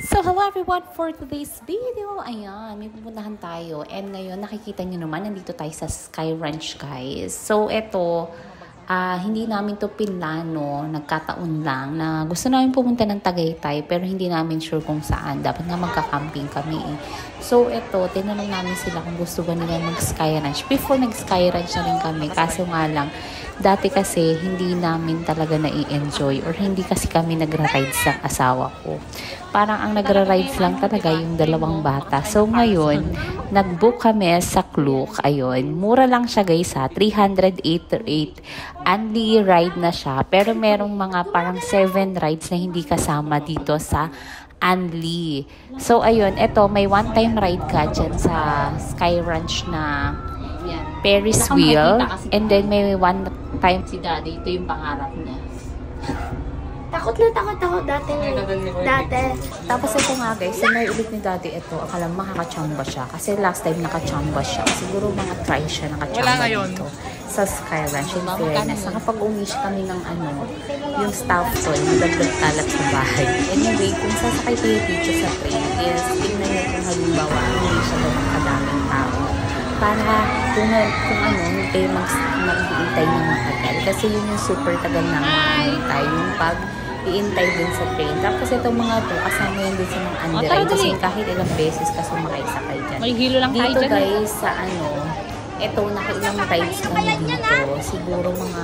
So, hello everyone for today's video. Ayan, may pupuntahan tayo. And ngayon, nakikita nyo naman, nandito tayo sa Sky Ranch, guys. So, eto, hindi namin to pinlano, nagkataon lang na gusto namin pumunta ng Tagaytay pero hindi namin sure kung saan. Dapat nga magka-camping kami eh. So, eto, tinanong namin sila kung gusto ba nila mag-Sky Ranch. Before nag-Sky Ranch na rin kami, kaso nga lang, dati kasi hindi namin talaga na-i-enjoy or hindi kasi kami nagra-ride sa asawa ko. Parang ang nagra-rides lang talaga yung dalawang bata. So ngayon, nag-book kami sa Klook. Ayun, mura lang siya guys ha, 388. Only ride na siya. Pero merong mga parang 7 rides na hindi kasama dito sa Only. So ayun, eto may one-time ride ka dyan sa Sky Ranch na Ferris wheel. And then may one time si Daddy, ito yung pangarap niya. Takot dati. Tapos ito nga guys, may ulit ni Daddy ito. Akala makakachamba siya. Kasi last time nakachamba siya. Siguro mga try siya nakachamba dito sa Sky Ranch. In fairness, nakapag-umish kami ng yung staff toy, madagdag kalat sa bahay. Anyway, kung sasakay tayo dito sa train is, tingnan nyo kung halimbawa, hindi siya ganun kadaming tao. Para kung hindi kayo mag-iintay ng matagal. Kasi yun yung super tagal na mag-iintay. Yung pag-iintay din sa train. Tapos itong mga to, kasama yun din sa mga underride. Kasi kahit ilang beses ka sumakay-sakay dyan. May hilo lang tayo dito dyan. Guys, sa ito, nakailang rides kami dito. Siguro mga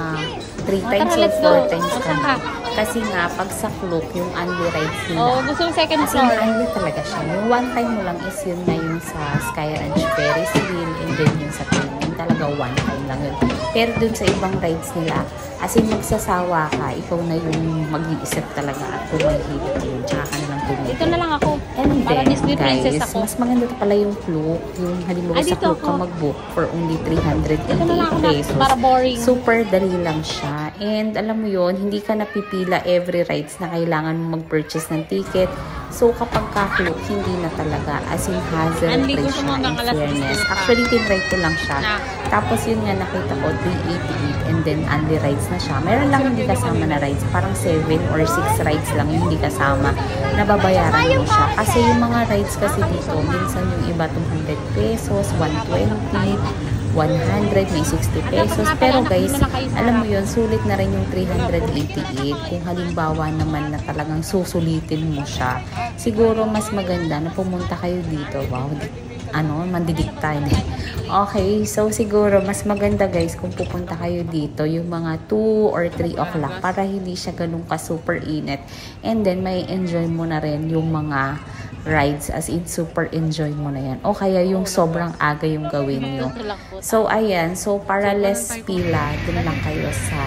3 times or 4 times kami. Kasi nga, pag sa Klook, yung only rides nila. Gusto mo second kasi floor. only talaga siya. Yung one time mo lang is yun na yung sa Sky Ranch Ferris wheel and then yung sa train. Yung talaga one time lang yun. Pero dun sa ibang rides nila, as in magsasawa ka, ikaw na yung mag-iisip talaga at tumahilip yun. Tsaka ka nalang tumahilip. Ito na lang ako. And para then, Disney princess guys, ako. mas maganda pala yung Klook. Yung halimbawa sa Klook ka mag-book for only 388 pesos. Para boring. Super dali lang siya. And alam mo yon, hindi ka napipila every rides na kailangan mo mag-purchase ng ticket. So kapag ka-Klook, hindi na talaga. As in, hazard free siya in fairness. Actually, tinry ko lang siya. Tapos yun nga, nakita ko, 388 and then only rides na siya. Meron lang hindi kasama na rides. Parang 7 or 6 rides lang yung hindi kasama. Nababayaran mo siya. Kasi yung mga rides kasi dito, minsan yung iba 200 pesos, 120, 100, may 60 pesos. Pero guys, alam mo yun, sulit na rin yung 388 kung halimbawa naman na talagang susulitin mo siya. Siguro mas maganda na pumunta kayo dito. Wow, mandidikta eh. Okay, so siguro mas maganda guys kung pupunta kayo dito yung mga 2 or 3 o'clock para hindi siya ganun ka super init. And then may enjoy mo na rin yung mga rides, as in super enjoy mo na yan. O kaya yung sobrang aga yung gawin nyo. So ayan, so para less pila, dun lang kayo sa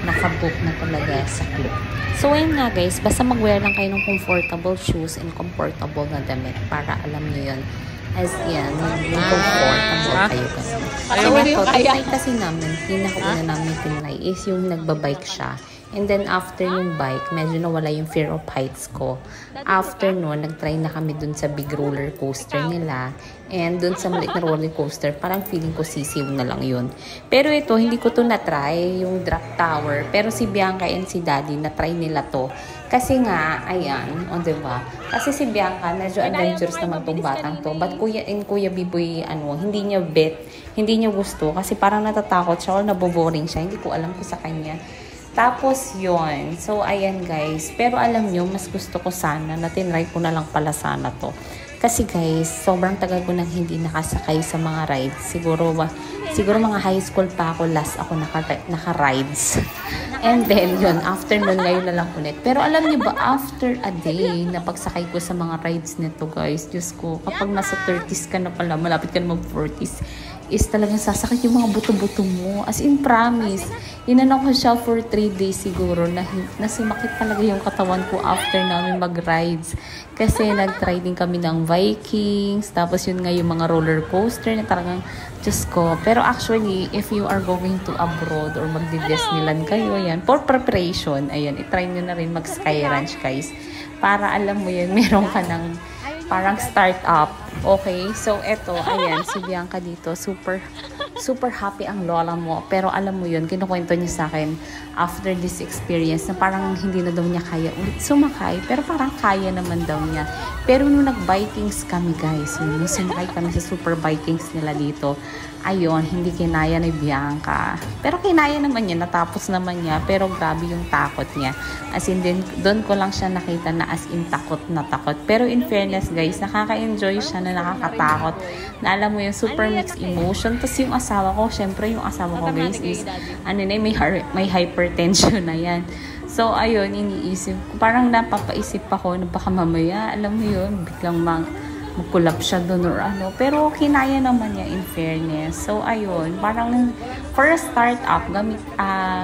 nakabook na talaga sa Klook. So ayun nga guys, basta mag-wear lang kayo ng comfortable shoes and comfortable na damit para alam nyo yun. As yan, comfortable kayo kasi. So ito, tinry kasi namin, pinakauna namin tinry is yung nagbabike siya. And then after yung bike, medyo nawala yung fear of heights ko. After nun, nag-try na kami dun sa big roller coaster nila. And dun sa maliit na roller coaster, parang feeling ko sisiw na lang yun. Pero ito, hindi ko to na-try, yung drop tower. Pero si Bianca and si Daddy, na-try nila to. Kasi nga, ayan, diba? Kasi si Bianca, medyo adventurous naman tong batang to. But Kuya Biboy, hindi niya hindi niya gusto. Kasi parang natatakot siya or naboboring siya. Hindi ko alam ko sa kanya. Tapos yun. So, ayan guys. Pero alam nyo, mas gusto ko sana na tinry ko na lang pala sana to. Kasi guys, sobrang tagal ko nang hindi nakasakay sa mga rides. Siguro mga high school pa ako last ako naka-rides. And then yun, after nun ngayon na lang ulit. Pero alam niyo ba, after a day na pagsakay ko sa mga rides nito guys, Diyos ko, kapag nasa 30s ka na pala, malapit ka na mag-40s, is talagang sasakit yung mga buto-buto mo. As in, promise. Inano ko siya for 3 days siguro na sumakit talaga yung katawan ko after namin mag-rides. Kasi nag-try din kami ng Vikings. Tapos yun nga yung mga roller coaster na talagang, Diyos ko. Pero actually, if you are going to abroad or magdi-Disneyland kayo, yan, for preparation, ayan, itry nyo na rin mag-Sky Ranch, guys. Para alam mo yun, meron ka ng parang start-up. Okay, so eto, ayan, si Bianca dito, super super happy ang lola mo. Pero alam mo yun, kinukwento niya sa akin after this experience na parang hindi na daw niya kaya ulit sumakay. Pero parang kaya naman daw niya. Pero nung nag-Vikings kami guys, nung sumakay kami sa super Vikings nila dito, ayun, hindi kinaya ni Bianca. Pero kinaya naman niya, natapos naman niya. Pero grabe yung takot niya. As in, doon ko lang siya nakita na as in takot na takot. Pero in fairness guys, nakaka-enjoy siya na nakakatakot. Na alam mo yung super mixed emotion. Tapos yung asawa ko, syempre yung asawa ko guys is, ano na, may hypertension na yan. So, ayun, iniisip ko. Parang napapaisip ako na baka mamaya, alam mo yun, biglang mag-collapse siya doon or ano. Pero kinaya naman niya in fairness. So, ayun, parang for a start-up,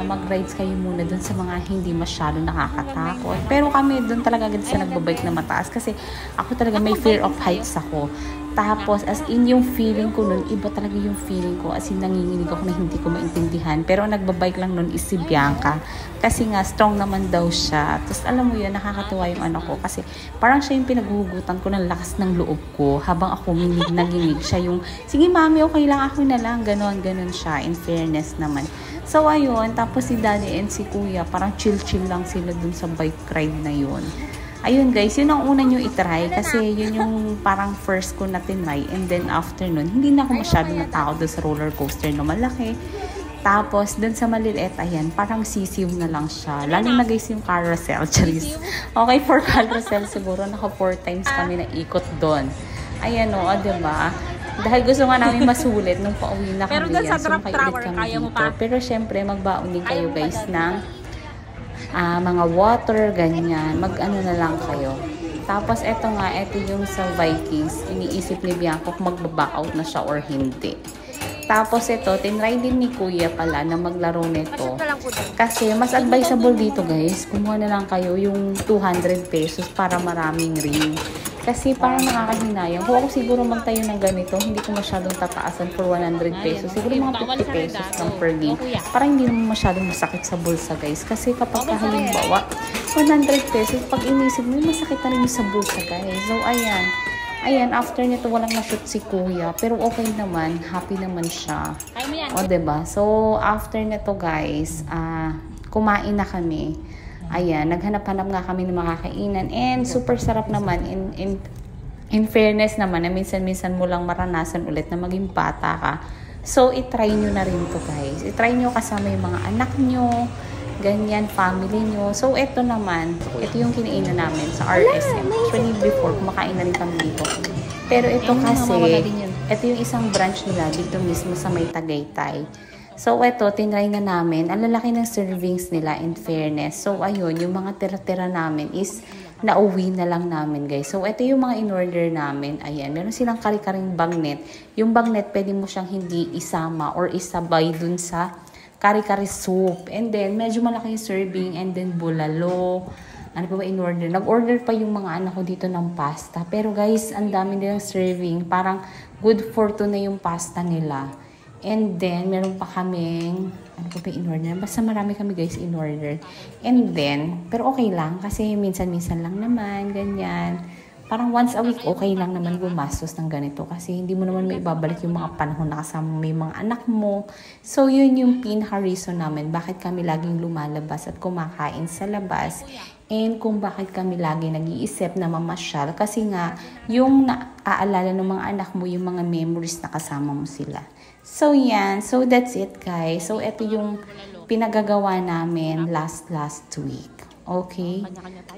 mag-rides kayo muna doon sa mga hindi masyado nakakatakot. Pero kami doon talaga agad sa nagbabike na mataas kasi ako talaga may fear of heights ako. Tapos, as in yung feeling ko nun, iba talaga yung feeling ko. As in, nanginginig ako na hindi ko maintindihan. Pero ang nagbabike lang nun is si Bianca. Kasi nga, strong naman daw siya. Tapos, alam mo yun, nakakatuwa yung anak ko. Kasi parang siya yung pinaghuhugutan ko ng lakas ng loob ko. Habang ako nanginig siya yung, sige mami, okay lang, ako na lang. Ganon siya. In fairness naman. So, ayun. Tapos si daddy and si kuya, parang chill-chill lang sila dun sa bike ride na yun. Ayun guys, yun ang una nyo itry kasi yun yung parang first ko na tinry and then after nun, hindi na ako masyado natakot doon sa roller coaster na malaki. Tapos dun sa maliliit, ayan, parang sisiw na lang siya. Lalo na guys yung carousel, charis. Okay, for carousel siguro, naka 4 times kami na ikot doon. Ayan o, diba? Dahil gusto nga namin masulit nung pauwi na kami yan. So, makaiulit kami dito. Pero syempre, magbaon din kayo guys ng mga water, ganyan. Mag-ano na lang kayo. Tapos, eto yung sa Vikings. Iniisip ni Bianca kung magbaback out na siya or hindi. Tapos, ito, tinry din ni Kuya pala na maglaro nito. Kasi, mas advisable dito, guys. Kumuha na lang kayo yung 200 pesos para maraming ring. Kasi parang nakakahinayang. Kung ako siguro magtayo ng ganito, hindi ko masyadong tataasan for 100 pesos. Siguro mga 50 pesos lang per game. Parang hindi naman masyadong masakit sa bulsa, guys. Kasi kapag halimbawa, 100 pesos, pag inisip mo, masakit na rin sa bulsa, guys. So, ayan. Ayan, after nito, walang na-shoot si Kuya. Pero okay naman. Happy naman siya. O, diba? So, after nito, guys, kumain na kami. Ayan, naghanap-hanap nga kami ng makakainan and super sarap naman in fairness naman na minsan-minsan mo lang maranasan ulit na maging bata ka. So, itry nyo na rin to guys. Itry nyo kasama yung mga anak nyo, ganyan, family nyo. So, ito naman, ito yung kinainan namin sa RSM. Actually, before, kumakain na rin kami dito. Pero ito kasi, ito yung isang branch nila dito mismo sa may Tagaytay. So, ito, tinry na namin. Ang lalaki ng servings nila in fairness. So, ayun, yung mga tira-tira namin is nauwi na lang namin, guys. So, ito yung mga in-order namin. Ayan, meron silang kari-karing bagnet. Yung bagnet, pwede mo siyang hindi isama or isabay dun sa kari-kari soup. And then, medyo malaki yung serving. And then, bulalo. Ano pa ba in-order? Nag-order pa yung mga anak ko dito ng pasta. Pero, guys, ang dami nilang serving. Parang good for two na yung pasta nila. And then, meron pa kaming, ano pa ba in-order? Basta marami kami guys in-order. And then, pero okay lang kasi minsan-minsan lang naman, ganyan. Parang once a week, okay lang naman gumastos ng ganito kasi hindi mo naman may ibabalik yung mga panahon na kasama may mga anak mo. So, yun yung pinaka-reason namin bakit kami laging lumalabas at kumakain sa labas. And kung bakit kami lagi nag-iisip na mamasyal kasi nga, yung naaalala ng mga anak mo, yung mga memories na kasama mo sila. So, yan. So, that's it, guys. So, ito yung pinagagawa namin last week. Okay?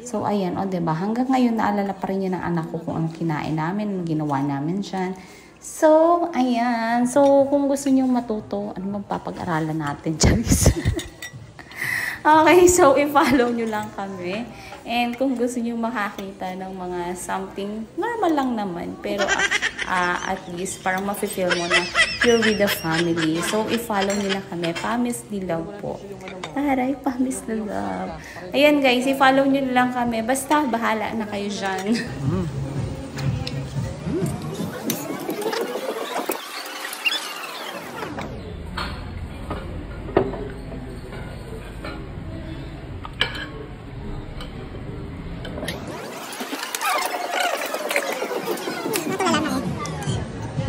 So, ayan. O, diba? Hanggang ngayon, naalala pa rin yan ng anak ko kung anong kinain namin, anong ginawa namin dyan. So, ayan. So, kung gusto nyo matuto, ano magpapag-aralan natin, Charis? Okay, so, i-follow nyo lang kami. And kung gusto nyo makakita ng mga something, normal lang naman. Pero, at least, parang mafe-feel mo na you're with the family. So, i-follow nyo lang kami. Pamis ni Love po. Taray, Pamis ni Love. Ayan guys, i-follow nyo lang kami. Basta, bahala na kayo dyan.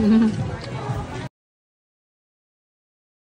Mm-hmm.